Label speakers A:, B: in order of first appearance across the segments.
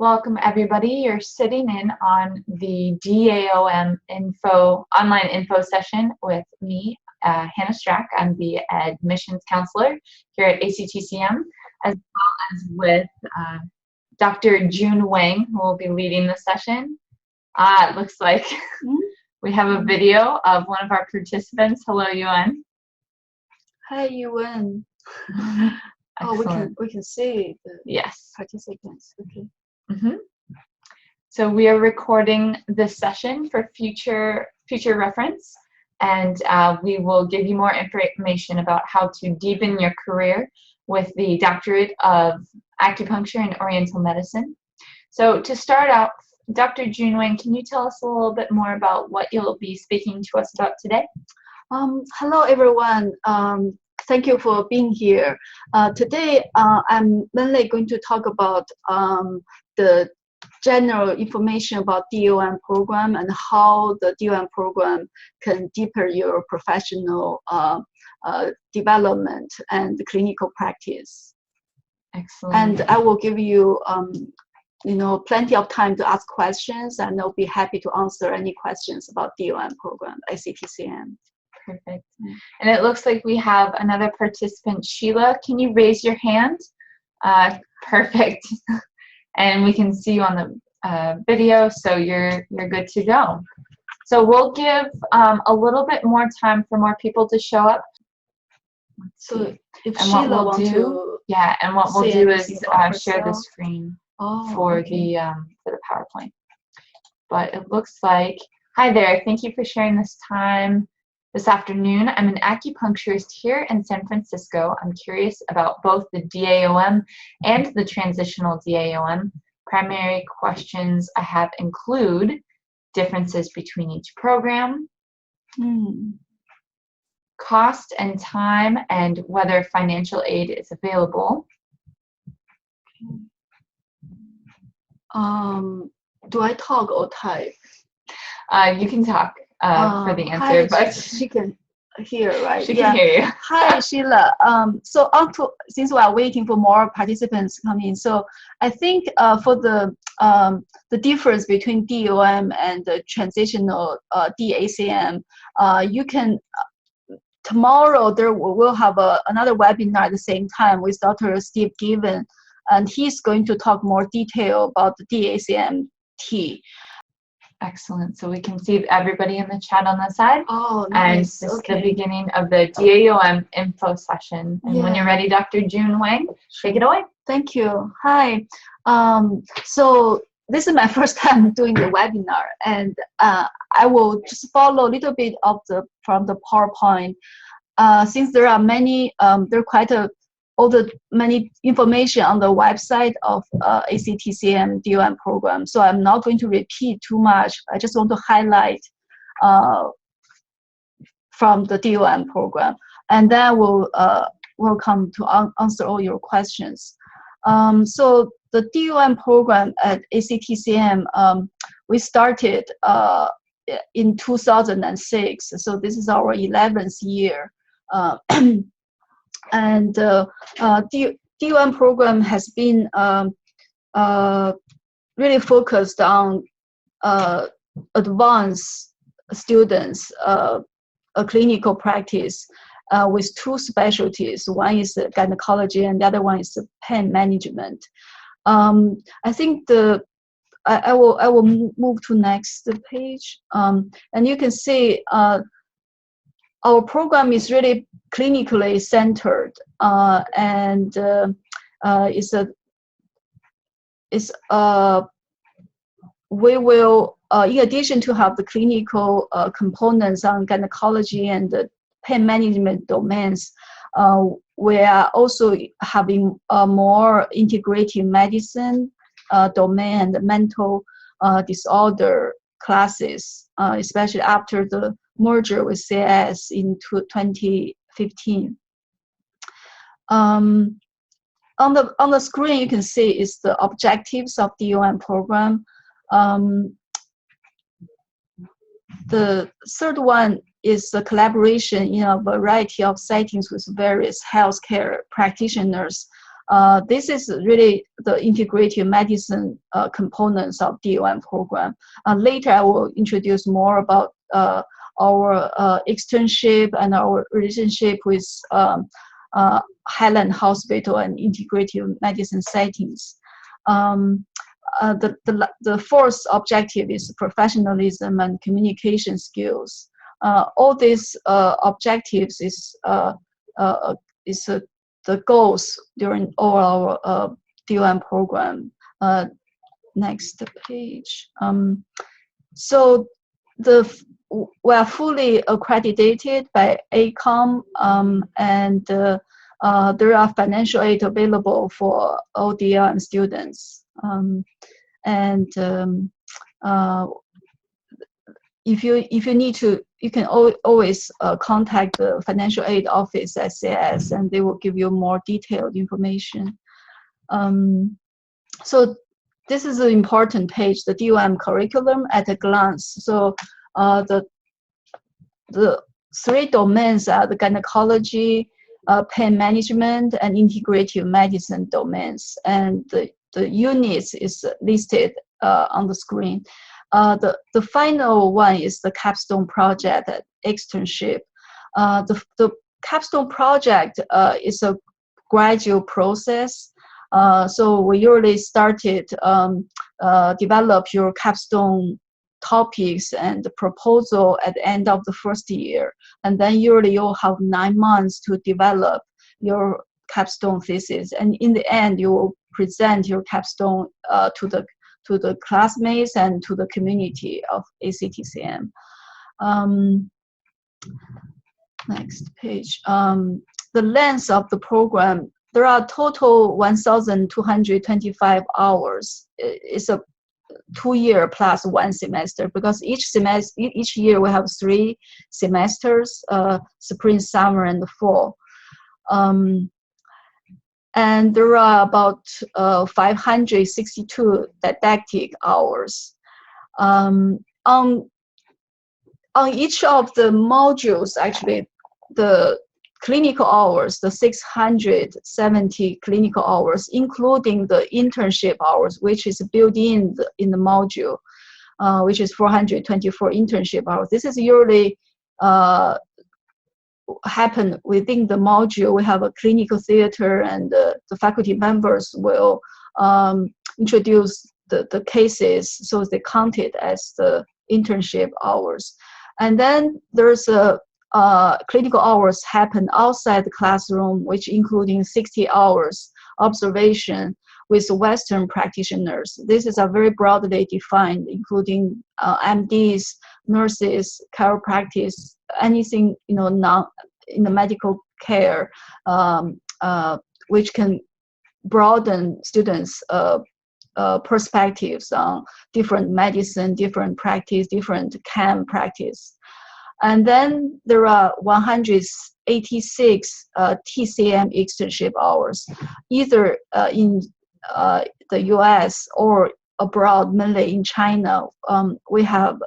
A: Welcome everybody. You're sitting in on the DAOM online info session with me, Hannah Strack. I'm the admissions counselor here at ACTCM, as well as with Dr. June Wang, who will be leading the session. It looks like we have a video of one of our participants. Hello, Yuan.
B: Hi, Yuan. Oh, we can see the participants. Okay.
A: So we are recording this session for future reference, and we will give you more information about how to deepen your career with the Doctorate of Acupuncture and Oriental Medicine. So to start out, Dr. June Wang, can you tell us a little bit more about what you'll be speaking to us about today?
B: Hello, everyone. Thank you for being here. Today, I'm mainly going to talk about the general information about DAOM program and how the DAOM program can deepen your professional development and clinical practice.
A: Excellent.
B: And I will give you, plenty of time to ask questions, and I'll be happy to answer any questions about DAOM program, ACTCM.
A: Perfect. And it looks like we have another participant, Sheila. Can you raise your hand? Perfect. And we can see you on the video, so you're good to go. So we'll give a little bit more time for more people to show up.
B: So if
A: and
B: Sheila
A: what we'll do, and what we'll do is share the screen for the PowerPoint. But it looks like, hi there, thank you for sharing this time this afternoon. I'm an acupuncturist here in San Francisco. I'm curious about both the DAOM and the transitional DAOM. Primary questions I have include differences between each program, cost and time, and whether financial aid is available.
B: Do I talk or type?
A: You can talk for the answer, but
B: she can hear, right?
A: She can hear you.
B: Hi, Sheila. So since we are waiting for more participants coming, so I think for the difference between DAOM and the transitional DACM, you can tomorrow we'll have another webinar at the same time with Dr. Steve Given, and he's going to talk more detail about the DACMT.
A: Excellent. So we can see everybody in the chat on the side.
B: Oh, nice.
A: And this is the beginning of the DAOM info session. And when you're ready, Dr. June Wang, take it away.
B: Thank you. Hi. So this is my first time doing the webinar, and I will just follow a little bit of from the PowerPoint. Since there are many, many information on the website of ACTCM DAOM program, so I'm not going to repeat too much. I just want to highlight from the DAOM program, and then we'll come to answer all your questions. So the DAOM program at ACTCM, we started in 2006, so this is our 11th year. And DAOM program has been really focused on advanced students, a clinical practice with two specialties. One is gynecology, and the other one is pain management. I think I will move to next page, and you can see our program is really clinically centered, and we will, in addition to have the clinical components on gynecology and the pain management domains, we are also having more integrative medicine domain and mental disorder classes, especially after the merger with CIS in 2015. On the screen, you can see is the objectives of the DAOM program. The third one is the collaboration in a variety of settings with various healthcare practitioners This is really the integrative medicine components of DAOM program. Later, I will introduce more about our externship and our relationship with Highland Hospital and integrative medicine settings. The fourth objective is professionalism and communication skills. All these objectives is the goals during all our DAOM program. Next page. So we are fully accredited by ACTCM, and there are financial aid available for all DAOM students. If you need to, you can always contact the financial aid office at SAS, and they will give you more detailed information. So this is an important page, the DAOM curriculum at a glance. So the three domains are the gynecology, pain management, and integrative medicine domains, and the units is listed on the screen. The final one is the capstone project at externship. The capstone project is a gradual process. So we usually started develop your capstone topics and the proposal at the end of the first year, and then usually you'll have 9 months to develop your capstone thesis, and in the end you will present your capstone to the classmates and to the community of ACTCM. Next page. The length of the program, there are total 1,225 hours. It's a 2-year plus 1 semester, because each year we have 3 semesters, spring, summer, and fall. And there are about 562 didactic hours. On each of the modules, actually, the clinical hours, the 670 clinical hours, including the internship hours, which is built in the module, which is 424 internship hours. This is usually happen within the module. We have a clinical theater, and the faculty members will introduce the cases, so they count it as the internship hours. And then there's a clinical hours happen outside the classroom, which including 60 hours observation with Western practitioners. This is a very broadly defined, including MDs, nurses, chiropractors, anything now in the medical care, which can broaden students' perspectives on different medicine, different practice, different CAM practice. And then there are 186 TCM externship hours, either in the US or abroad, mainly in China. We have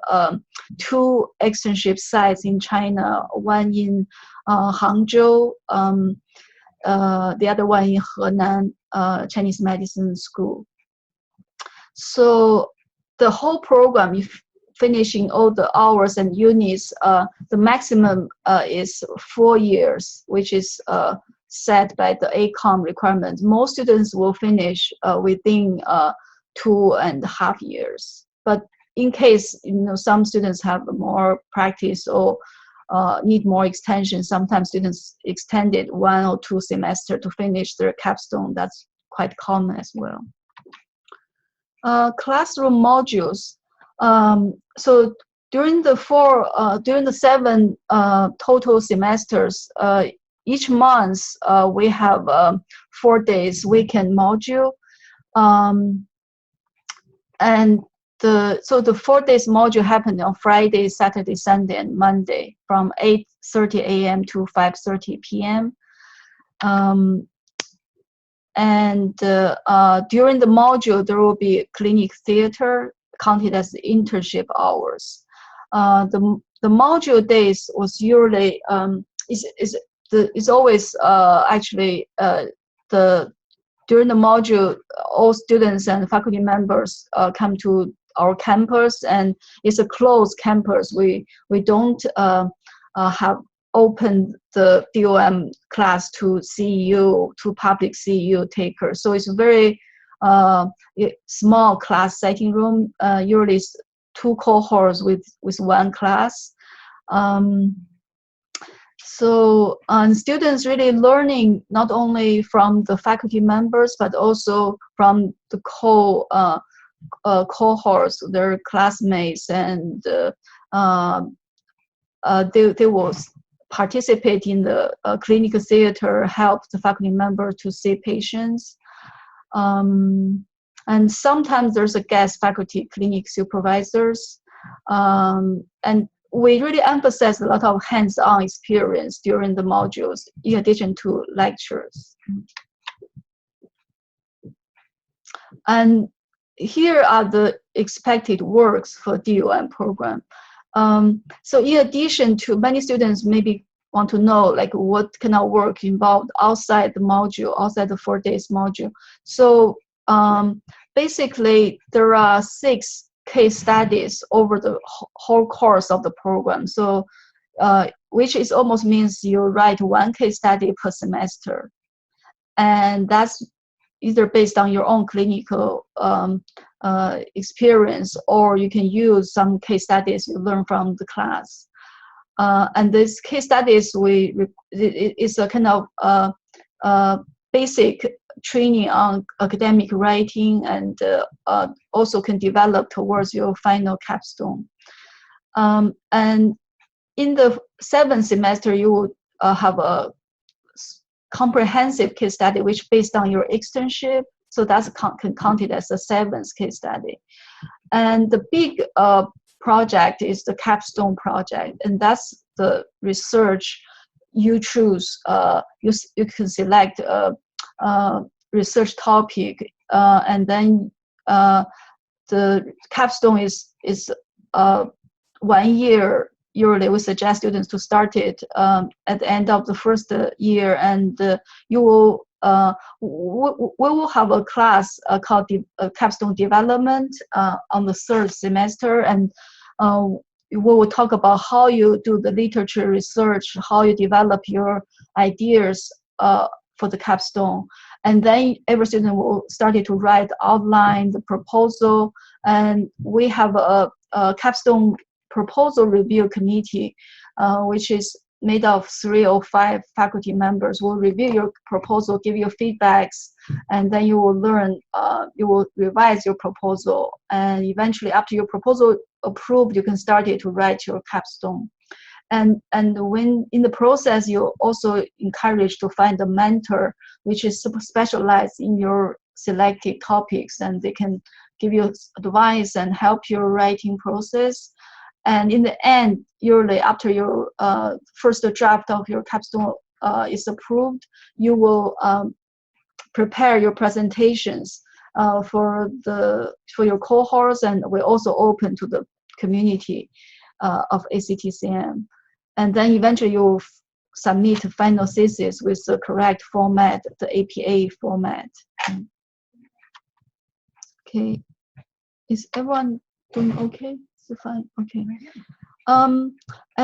B: 2 externship sites in China, one in Hangzhou, the other one in Henan Chinese Medicine School. So the whole program, if finishing all the hours and units, the maximum is 4 years, which is set by the ACOM requirement. Most students will finish within 2.5 years. But in case some students have more practice or need more extension, sometimes students extended 1 or 2 semesters to finish their capstone. That's quite common as well. Classroom modules. So during the 7 total semesters, each month we have 4 days weekend module, and so the 4 days module happened on Friday, Saturday, Sunday, and Monday from 8:30 a.m. to 5:30 p.m. And during the module, there will be clinic theater counted as internship hours. The module days was usually is always actually the during the module, all students and faculty members come to our campus, and it's a closed campus. We don't have opened the DOM class to CEU, to public CEU takers. So it's a very small class setting room. Usually it's 2 cohorts with 1 class. So students really learning not only from the faculty members, but also from the cohorts, their classmates, and they will participate in the clinical theater, help the faculty member to see patients. And sometimes there's a guest faculty clinic supervisors. And we really emphasize a lot of hands-on experience during the modules, in addition to lectures. And here are the expected works for DOM program. So in addition to, many students maybe want to know like what kind of work involved outside the module, outside the 4 days module. So basically there are 6 case studies over the whole course of the program. So which is almost means you write 1 case study per semester. And that's either based on your own clinical experience, or you can use some case studies you learn from the class. And this case studies, it's a kind of basic training on academic writing, and also can develop towards your final capstone. And in the 7th semester, you will have a comprehensive case study, which based on your externship. So that's can counted as a 7th case study. And the big project is the capstone project, and that's the research you choose. You can select research topic, and then the capstone is 1 year. Usually we suggest students to start it at the end of the 1st year, and you will we will have a class called capstone development on the 3rd semester, and we will talk about how you do the literature research, how you develop your ideas for the capstone. And then every student will start to write outline, the proposal, and we have a capstone proposal review committee, which is made of 3 or 5 faculty members. Will review your proposal, give you feedbacks, and then you will learn, you will revise your proposal, and eventually after your proposal approved, you can start to write your capstone. And when in the process, you're also encouraged to find a mentor which is super specialized in your selected topics, and they can give you advice and help your writing process. And in the end, usually after your first draft of your capstone is approved, you will prepare your presentations for your cohorts, and we're also open to the community of ACTCM. And then eventually you'll submit a final thesis with the correct format, the APA format. Okay, is everyone doing okay? So fine, okay. And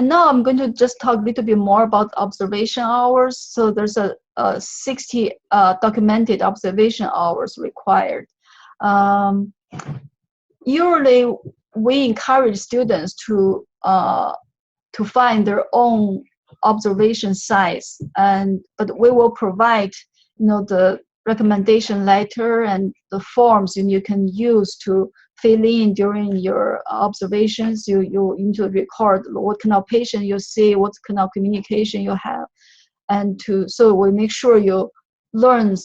B: now I'm going to just talk a little bit more about observation hours. So there's a 60 documented observation hours required. Usually we encourage students to find their own observation sites, but we will provide the recommendation letter and the forms you can use to fill in during your observations. You need to record what kind of patient you see, what kind of communication you have, and so we make sure you learn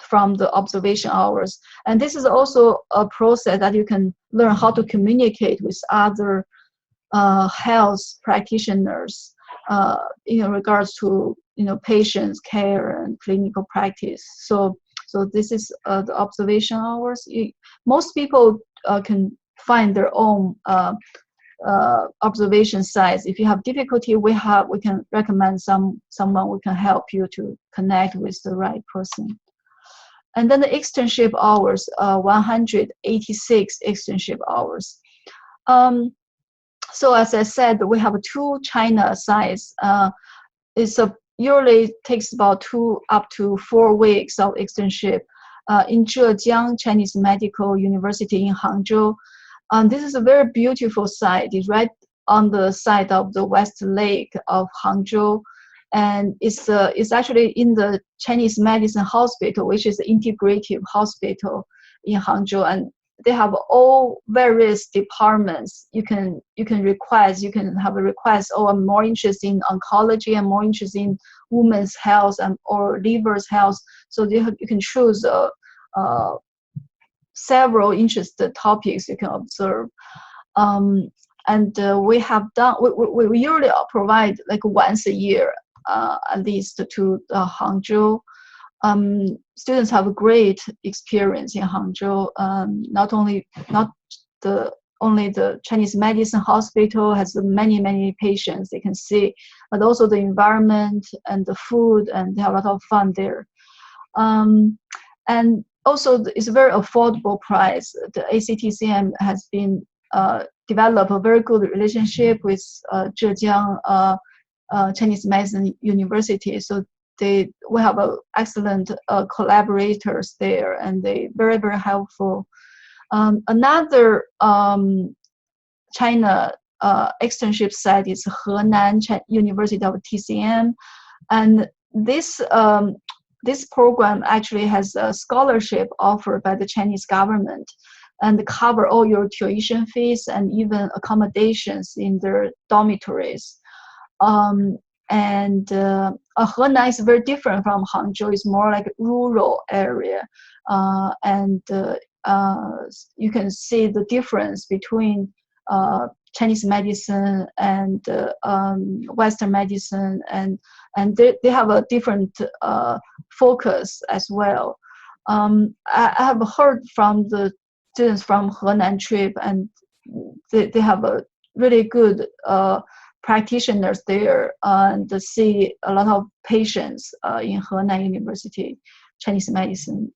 B: from the observation hours. And this is also a process that you can learn how to communicate with other health practitioners in regards to patients care and clinical practice. So this is the observation hours. Most people can find their own observation sites. If you have difficulty, we can recommend someone who can help you to connect with the right person. And then the externship hours, 186 externship hours. So as I said, we have 2 China sites. Usually takes about 2 up to 4 weeks of externship in Zhejiang Chinese Medical University in Hangzhou. This is a very beautiful site. It's right on the side of the West Lake of Hangzhou, and it's actually in the Chinese Medicine Hospital, which is an integrative hospital in Hangzhou, and they have all various departments. You can have a request. Oh, I'm more interested in oncology. I'm more interested in women's health or liver's health. So you can choose several interested topics you can observe. We usually provide like once a year, at least, to Hangzhou. Students have a great experience in Hangzhou. Not only the Chinese Medicine Hospital has many patients they can see, but also the environment and the food, and they have a lot of fun there. And also, it's a very affordable price. The ACTCM has been developed a very good relationship with Zhejiang Chinese Medicine University. So we have excellent collaborators there, and they very helpful. Another China externship site is Henan University of TCM, and this program actually has a scholarship offered by the Chinese government, and cover all your tuition fees and even accommodations in their dormitories. Henan is very different from Hangzhou. It's more like a rural area, you can see the difference between Chinese medicine and Western medicine, and they have a different focus as well. I have heard from the students from Henan trip, and they have a really good practitioners there, and see a lot of patients in Henan University Chinese Medicine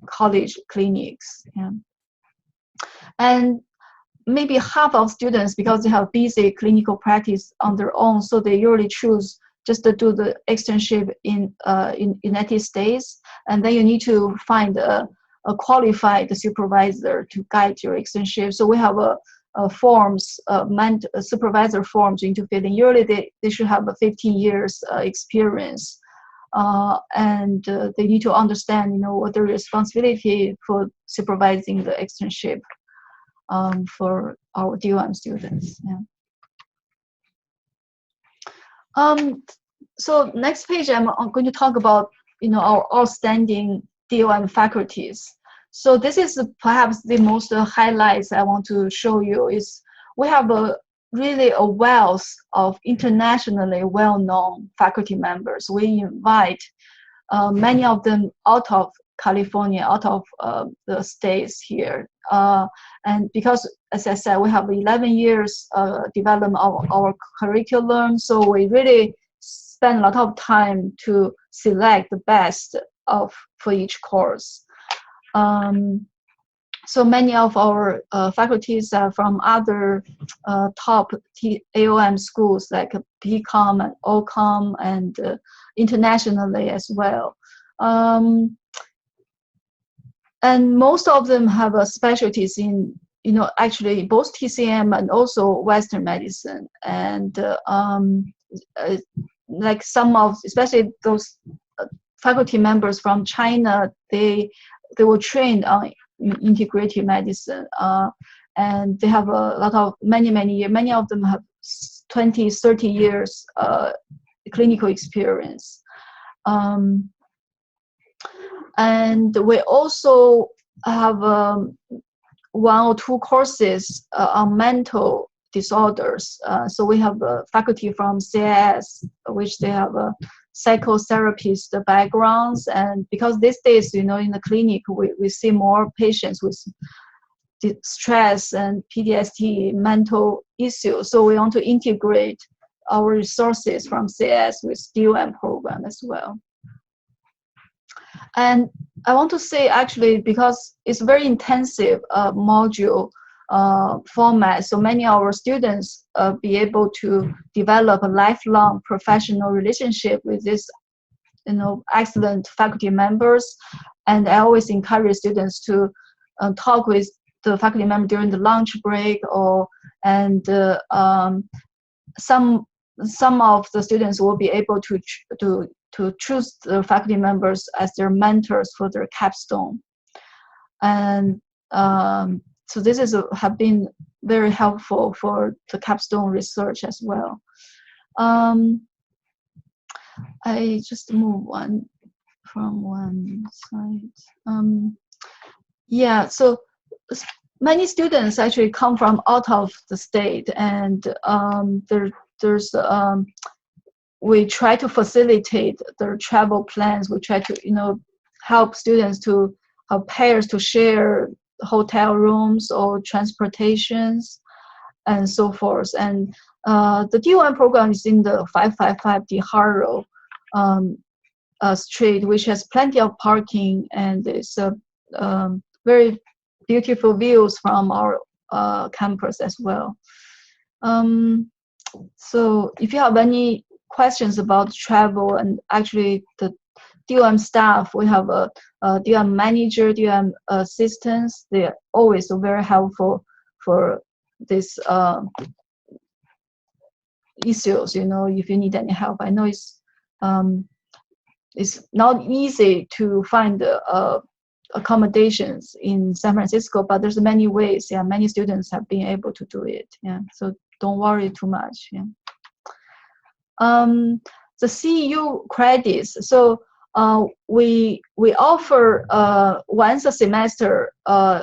B: College clinics. Yeah. And maybe half of students, because they have busy clinical practice on their own, so they usually choose just to do the externship in United States, and then you need to find a qualified supervisor to guide your externship. So we have forms, supervisor forms you need to fill in. Usually they should have 15 years experience, and they need to understand, what the responsibility for supervising the externship for our DAOM students. Yeah. So next page, I'm going to talk about, our outstanding DAOM faculties. So this is perhaps the most highlights I want to show you. Is we have really a wealth of internationally well-known faculty members. We invite many of them out of California, out of the states here. And because, as I said, we have 11 years development of our curriculum, so we really spend a lot of time to select the best for each course. So many of our faculties are from other top AOM schools like BCom and OCOM, and internationally as well. And most of them have specialties in, actually both TCM and also Western medicine. And like some of, especially those faculty members from China, they were trained on integrative medicine, and they have a lot of many years. Many of them have 20, 30 years clinical experience. And we also have 1 or 2 courses on mental disorders. So we have faculty from CIS, which they have psychotherapist backgrounds, and because these days, in the clinic, we see more patients with stress and PTSD mental issues. So we want to integrate our resources from CS with DAOM program as well. And I want to say actually, because it's very intensive module format, so many of our students be able to develop a lifelong professional relationship with this, excellent faculty members. And I always encourage students to talk with the faculty member during the lunch break, some of the students will be able to choose the faculty members as their mentors for their capstone. And so this have been very helpful for the capstone research as well. I just move on from one slide. Yeah, so many students actually come from out of the state, and we try to facilitate their travel plans. We try to help students to have pairs to share hotel rooms or transportations and so forth. And the DOM program is in the 555 Diharo street, which has plenty of parking, and it's very beautiful views from our campus as well. So if you have any questions about travel, and actually the DOM staff, we have a DOM manager, DOM assistants. They're always very helpful for this issues. If you need any help. I know it's not easy to find accommodations in San Francisco, but there's many ways. Yeah, many students have been able to do it. Yeah, so don't worry too much. Yeah. The CEU credits. So we offer once a semester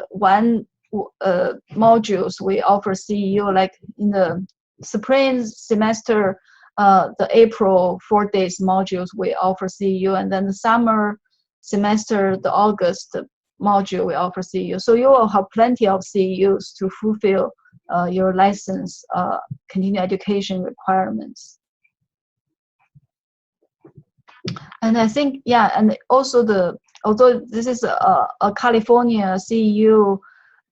B: one modules. We offer CEU, like in the spring semester, the April 4 days modules we offer CEU, and then the summer semester, the August module we offer CEU. So you will have plenty of CEUs to fulfill your license continuing education requirements. And I think, yeah, and also although this is a California CEU,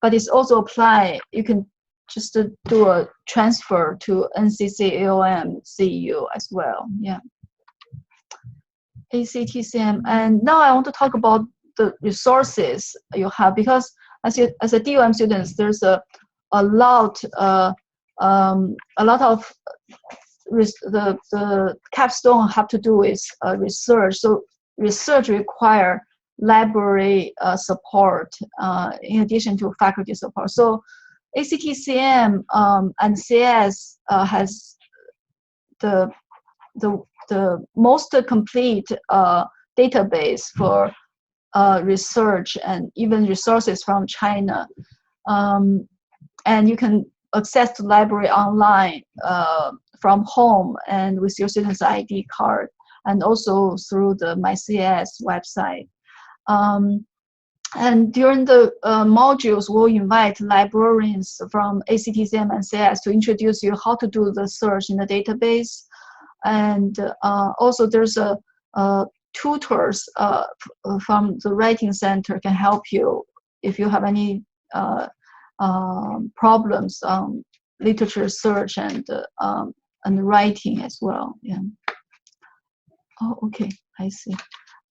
B: but it's also apply, you can just do a transfer to NCC AOM CEU as well. Yeah. ACTCM. And now I want to talk about the resources you have, because as a DOM students, there's a lot of the capstone have to do with research. So research require library support in addition to faculty support. So ACTCM and CS has the most complete database for research and even resources from China. And you can access the library online from home and with your student's ID card, and also through the MyCS website. And during the modules, we'll invite librarians from ACTCM and CS to introduce you how to do the search in the database. And also there's tutors from the writing center can help you if you have any problems on literature search and writing as well. Yeah. Oh, okay, I see.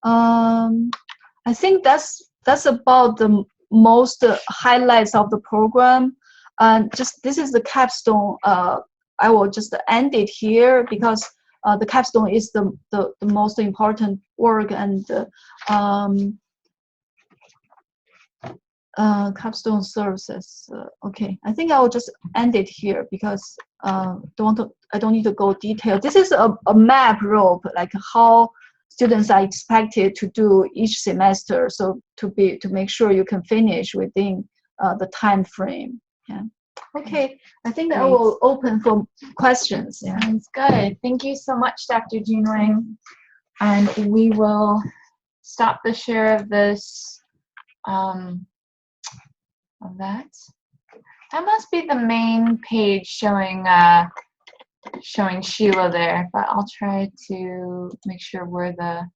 B: I think that's about the most highlights of the program. And just this is the capstone. I will just end it here because the capstone is the most important work, and capstone services. Okay, I think I will just end it here because I don't need to go detail. This is a map rope, like how students are expected to do each semester, so to make sure you can finish within the time frame. Yeah. Okay, I think I will open for questions. Yeah.
A: Sounds good. Thank you so much, Dr. Jun Wang. And we will stop the share of this, of that. That must be the main page showing Sheila there, but I'll try to make sure we're the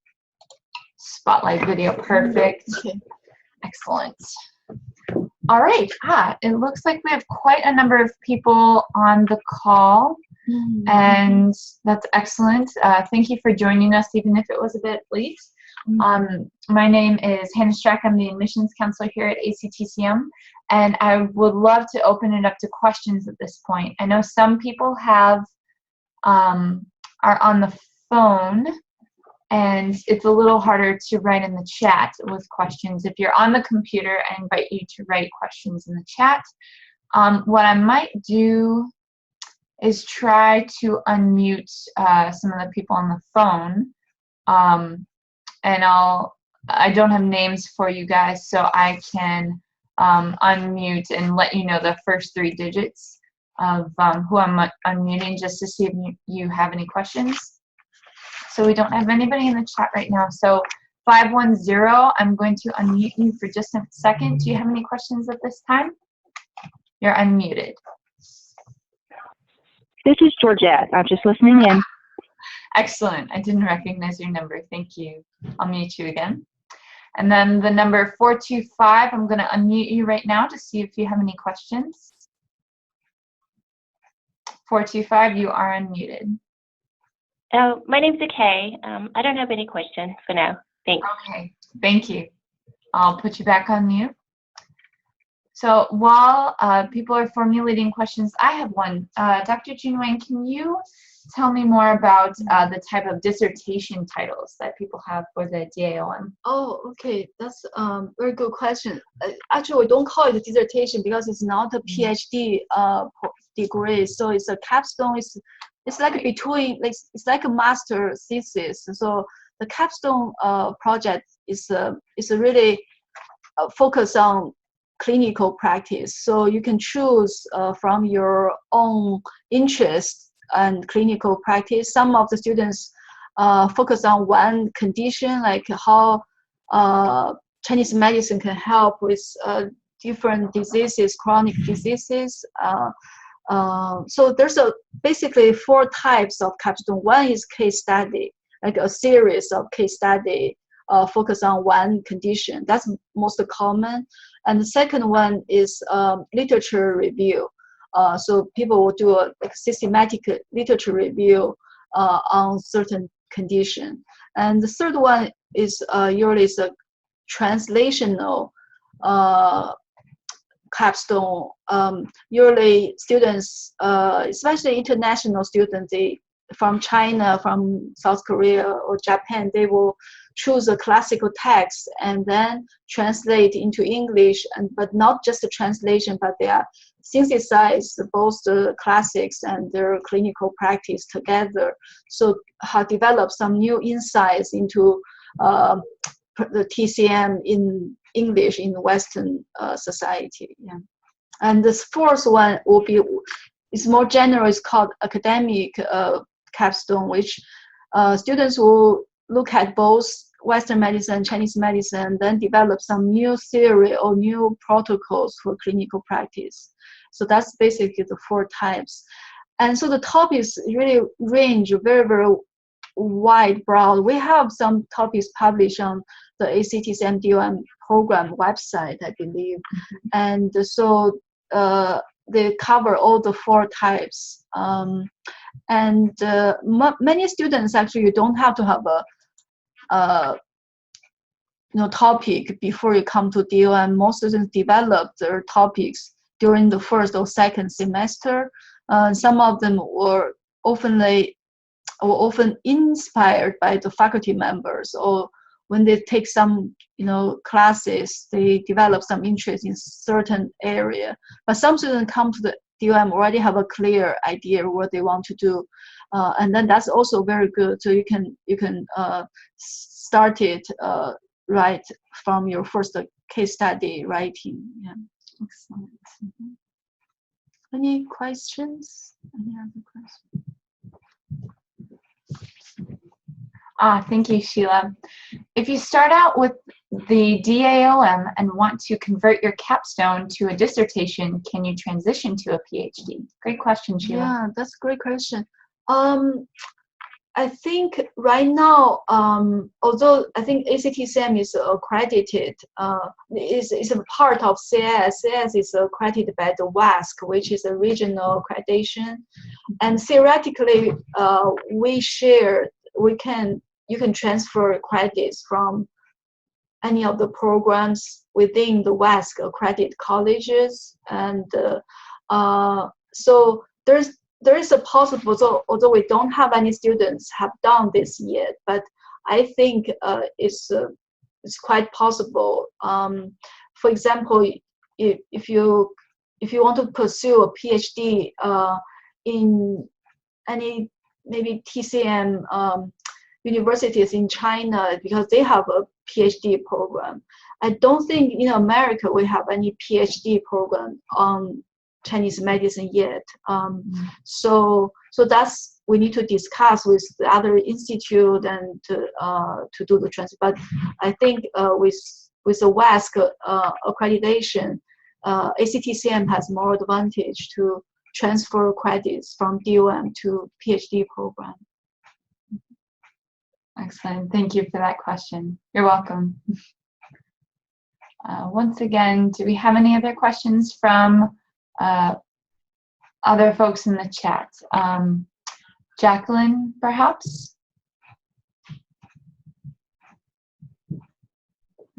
A: spotlight video. Perfect.
B: Okay.
A: Excellent. All right. It looks like we have quite a number of people on the call, and that's excellent. Thank you for joining us, even if it was a bit late. My name is Hannah Strack. I'm the admissions counselor here at ACTCM, and I would love to open it up to questions at this point. I know some people are on the phone, and it's a little harder to write in the chat with questions. If you're on the computer, I invite you to write questions in the chat. What I might do is try to unmute some of the people on the phone. And I don't have names for you guys, so I can unmute and let you know the first 3 digits of who I'm unmuting, just to see if you have any questions. So we don't have anybody in the chat right now. So 510, I'm going to unmute you for just a second. Do you have any questions at this time? You're unmuted.
C: This is Georgette. I'm just listening in.
A: Excellent. I didn't recognize your number. Thank you. I'll mute you again. And then the number 425, I'm going to unmute you right now to see if you have any questions. 425, you are unmuted.
D: Oh, my name's Kay. I don't have any questions for now. Thanks.
A: Okay, thank you. I'll put you back on mute. So while people are formulating questions, I have one. Dr. Jun Wang, can you tell me more about the type of dissertation titles that people have for the DAOM?
B: Oh, okay. That's a very good question. Actually, we don't call it a dissertation because it's not a PhD degree. So it's a capstone. It's like between, it's like a master thesis. So the capstone project is really focused on clinical practice. So you can choose from your own interest and clinical practice. Some of the students focus on one condition, like how Chinese medicine can help with different diseases, chronic diseases. So there's basically 4 types of capstone. One is case study, like a series of case study focus on one condition. That's most common. And the second one is literature review. So people will do a systematic literature review on certain condition. And the third one is usually is a translational capstone. Usually students, especially international students, from China, from South Korea or Japan, they will choose a classical text and then translate into English, but not just the translation, but they are synthesize both the classics and their clinical practice together. So develop some new insights into the TCM in English in Western society. Yeah. And this fourth one will be, it's more general, it's called academic capstone, which students will look at both Western medicine, Chinese medicine, and then develop some new theory or new protocols for clinical practice. So that's basically the 4 types. And so the topics really range very, very wide, broad. We have some topics published on the ACTCM DAOM program website, I believe. And so they cover all the 4 types. Many students actually don't have to have a topic before you come to DAOM. Most students develop their topics during the first or second semester. Some of them were often inspired by the faculty members, or when they take some classes, they develop some interest in certain area. But some students come to the DAOM already have a clear idea what they want to do, and then that's also very good. So you can start it right from your first case study writing. Yeah. Excellent. Any questions? Any other questions?
A: Thank you, Sheila. If you start out with the DAOM and want to convert your capstone to a dissertation, can you transition to a PhD? Great question, Sheila.
B: Yeah, that's a great question. I think right now, although I think ACTCM is accredited, is a part of CIS. CIS is accredited by the WASC, which is a regional accreditation, and theoretically, you can transfer credits from any of the programs within the WASC accredited colleges, and so there is a possible, although we don't have any students have done this yet, but I think it's quite possible. For example, if you want to pursue a PhD in any maybe TCM universities in China, because they have a PhD program. I don't think in America we have any PhD program on Chinese medicine yet. So that's we need to discuss with the other institute and to do the transfer. But I think with the WASC accreditation, ACTCM has more advantage to transfer credits from DOM to PhD program.
A: Excellent. Thank you for that question. You're welcome. Once again, do we have any other questions from other folks in the chat? Jacqueline, perhaps?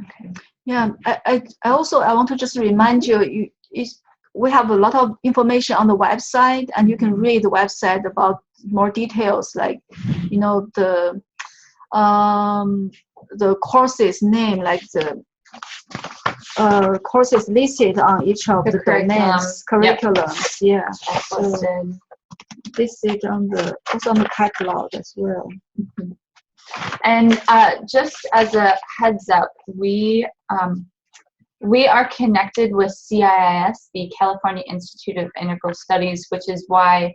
A: Okay.
B: Yeah, I want to just remind you, we have a lot of information on the website, and you can read the website about more details, like the courses name, like the courses listed on each of the domains, curriculums. Yep. Yeah, so listed also on the catalog as well.
A: Mm-hmm. And just as a heads up, we are connected with CIIS, the California Institute of Integral Studies, which is why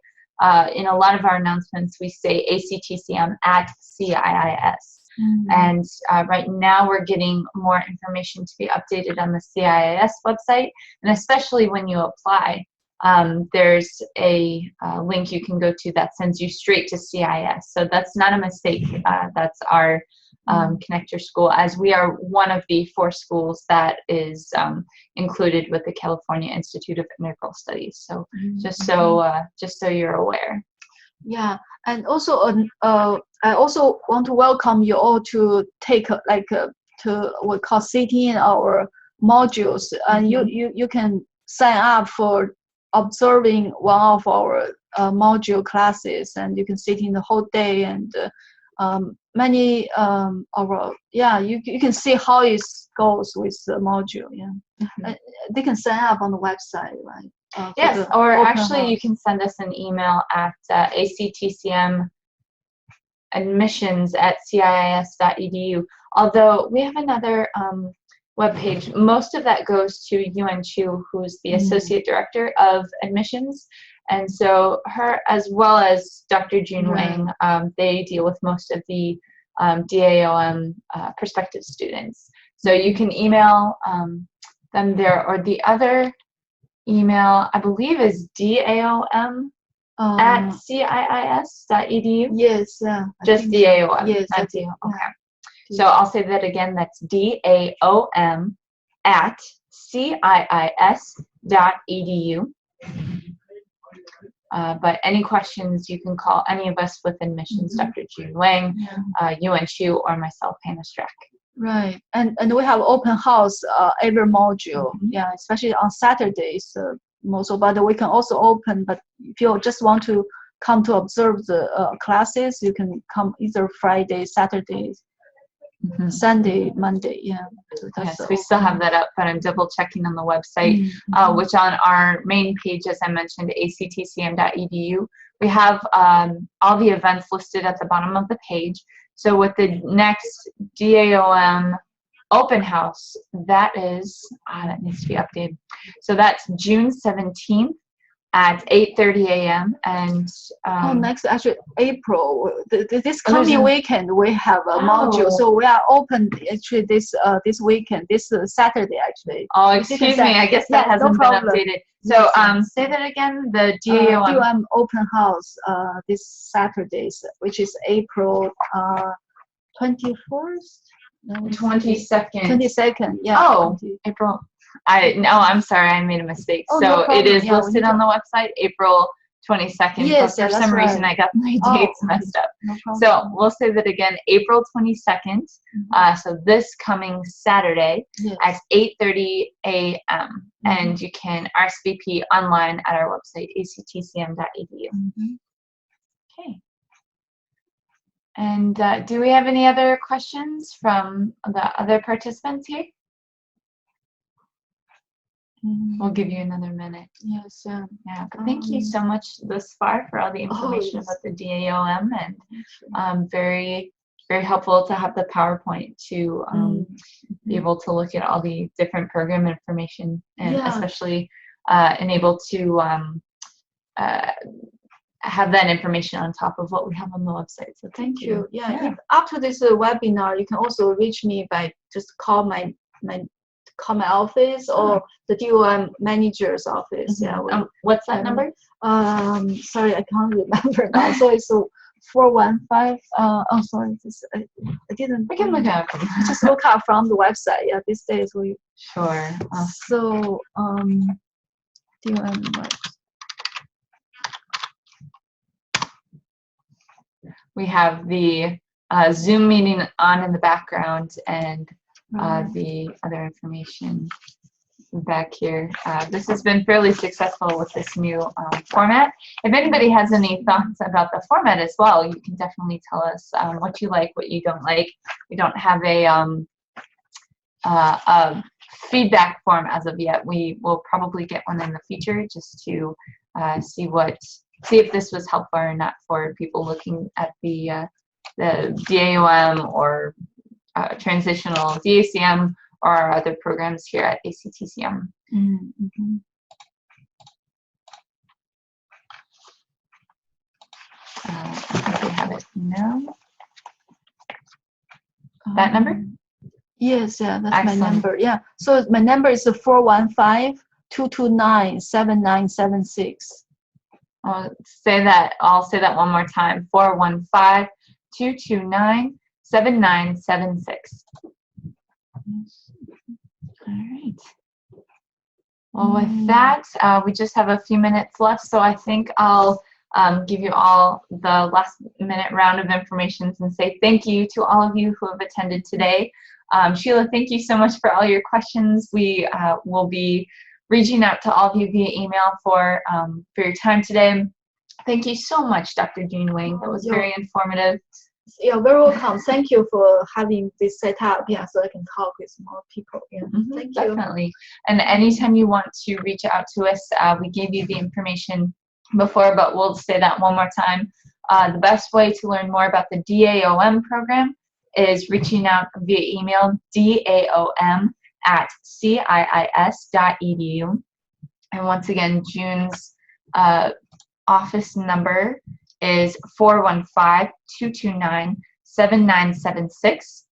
A: in a lot of our announcements we say ACTCM at CIIS. Mm-hmm. And right now we're getting more information to be updated on the CIIS website, and especially when you apply, there's a link you can go to that sends you straight to CIIS. So that's not a mistake. That's our connector school, as we are one of the 4 schools that is included with the California Institute of Integral Studies. So just so you're aware.
B: Yeah, and also I also want to welcome you all to take to what we call sitting in our modules, and you can sign up for observing one of our module classes, and you can sit in the whole day, and you can see how it goes with the module. Yeah, they can sign up on the website, right?
A: Yes, or actually you can send us an email at actcmadmissions@ciis.edu. Although we have another webpage. Most of that goes to Yuan Chu, who's the Associate Director of Admissions. And so her, as well as Dr. Jun Wang, they deal with most of the DAOM prospective students. So you can email them there, or the other email, I believe, is DAOM at ciis.edu.
B: Yes.
A: Just DAOM.
B: Yes.
A: Okay. So I'll say that again. That's DAOM at ciis.edu. But any questions, you can call any of us with admissions, Dr. Jun Wang, Yuan Chu, or myself, Hannah Strack.
B: Right, and we have open house every module, especially on Saturdays. But we can also open. But if you just want to come to observe the classes, you can come either Friday, Saturdays, Sunday, Monday. Yeah. So
A: yes, we still have that up, but I'm double checking on the website, which on our main page, as I mentioned, actcm.edu, we have all the events listed at the bottom of the page. So with the next DAOM open house, that is, that needs to be updated. So that's June 17th at 8:30 a.m. And
B: next, actually, April. This
A: Oh, there's
B: coming
A: a-
B: weekend, we have a module.
A: Oh.
B: So we are open actually this weekend, this Saturday, actually.
A: Oh,
B: If you can
A: excuse me,
B: say-
A: I guess that
B: Yeah, no
A: hasn't been
B: problem.
A: updated. So
B: Yes.
A: say that again, the DAOM.
B: DAOM open house this Saturdays, which is April 24th?
A: 22nd.
B: 22nd, yeah.
A: Oh,
B: 20.
A: April. I'm sorry, I made a mistake.
B: Oh,
A: So
B: no
A: it
B: problem.
A: is
B: Yeah, we
A: listed
B: need
A: on the website, April 22nd.
B: Yes,
A: but
B: yeah,
A: for
B: that's
A: some reason
B: right.
A: I got my
B: Oh,
A: dates messed up.
B: No problem.
A: So we'll say that again, April 22nd. So this coming Saturday
B: Yes.
A: at 8:30 a.m. And you can RSVP online at our website, actcm.edu. Okay. And do we have any other questions from the other participants here? We'll give you another minute.
B: Yes,
A: Yeah, but thank you so much thus far for all the information about the DAOM, and very, very helpful to have the PowerPoint to be able to look at all the different program information, and especially enable to have that information on top of what we have on the website. So thank you.
B: Yeah. If after this webinar, you can also reach me by just call my office or the DOM manager's office. Yeah.
A: What's that number?
B: Sorry, I can't remember now. So it's 415. Sorry, I didn't.
A: We can look up.
B: Just look up from the website. Yeah, these days we.
A: Sure.
B: So DOM.
A: We have the Zoom meeting on in the background, and the other information back here. This has been fairly successful with this new format. If anybody has any thoughts about the format as well, you can definitely tell us what you like, what you don't like. We don't have a feedback form as of yet. We will probably get one in the future just to see if this was helpful or not for people looking at the DAOM or transitional DACM or our other programs here at ACTCM. I think we have it now. That number?
B: Yes, yeah, that's
A: Excellent.
B: my number. Yeah, so my number is 415-229-7976.
A: I'll say that one more time. 415-229-7976. All right. Well, with that, we just have a few minutes left, so I think I'll give you all the last minute round of information and say thank you to all of you who have attended today. Sheila, thank you so much for all your questions. We will be reaching out to all of you via email for your time today. Thank you so much, Dr. Jean Wang. That was very informative.
B: Yeah, very welcome. Thank you for having this set up. Yeah, so I can talk with more people. Yeah, thank you.
A: Definitely. And anytime you want to reach out to us, we gave you the information before, but we'll say that one more time. The best way to learn more about the DAOM program is reaching out via email, daom@ciis.edu. And once again, June's office number is 415-229-7976.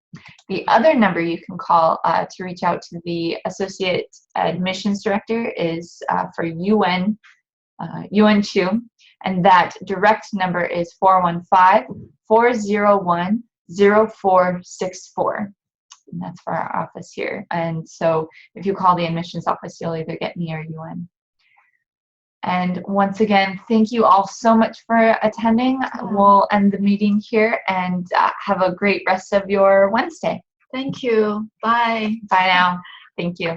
A: The other number you can call to reach out to the Associate Admissions Director is for UN2, and that direct number is 415-401-0464. And that's for our office here. And so if you call the admissions office, you'll either get me or UN. And once again, thank you all so much for attending. We'll end the meeting here, and have a great rest of your Wednesday.
B: Thank you. Bye.
A: Bye now. Thank you.